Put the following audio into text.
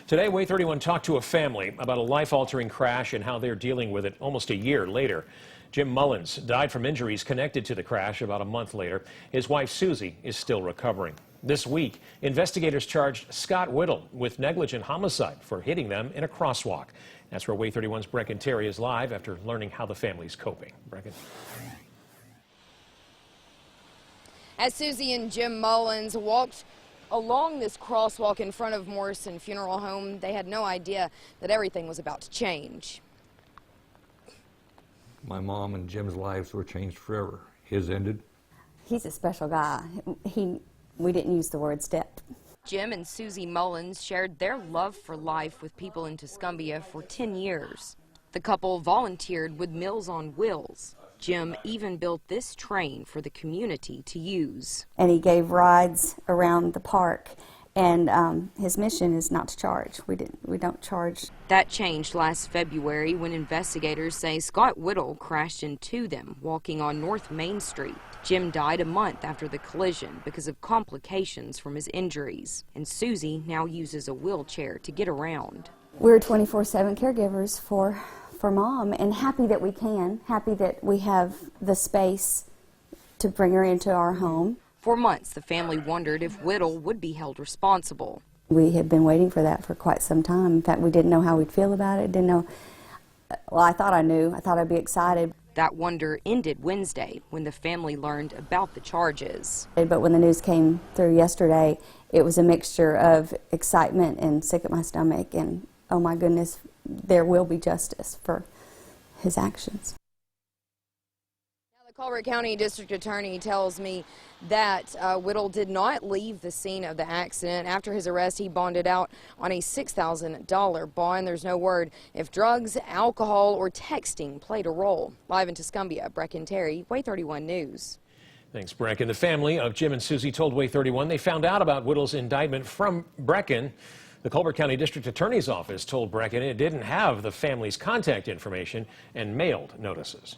Today, Way 31 talked to a family about a life-altering crash and how they're dealing with it almost a year later. Jim Mullins died from injuries connected to the crash about a month later. His wife, Susie, is still recovering. This week, investigators charged Scott Whittle with negligent homicide for hitting them in a crosswalk. That's where Way 31's Breken Terry is live after learning how the family's coping. Breken. As Susie and Jim Mullins walked along this crosswalk in front of Morrison Funeral Home, they had no idea that everything was about to change. My mom and Jim's lives were changed forever. His ended. He's a special guy. We didn't use the word step. Jim and Susie Mullins shared their love for life with people in Tuscumbia for 10 years. The couple volunteered with Meals on Wheels. Jim even built this train for the community to use. And he gave rides around the park, and his mission is not to charge. We don't charge. That changed last February when investigators say Scott Whittle crashed into them walking on North Main Street. Jim died a month after the collision because of complications from his injuries, and Susie now uses a wheelchair to get around. We're 24/7 caregivers for Mom, and happy that we can, happy that we have the space to bring her into our home. For months, the family wondered if Whittle would be held responsible. We had been waiting for that for quite some time. In fact, we didn't know how we'd feel about it, didn't know. Well, I thought I knew. I thought I'd be excited. That wonder ended Wednesday when the family learned about the charges. But when the news came through yesterday, it was a mixture of excitement and sick at my stomach and, oh my goodness, there will be justice for his actions. Now, the Colbert County District Attorney tells me that Whittle did not leave the scene of the accident. After his arrest, he bonded out on a $6,000 bond. There's no word if drugs, alcohol, or texting played a role. Live in Tuscumbia, Breken Terry, Way 31 News. Thanks, Breken. The family of Jim and Susie told Way 31 they found out about Whittle's indictment from Breken. The Colbert County District Attorney's Office told Breken it didn't have the family's contact information and mailed notices.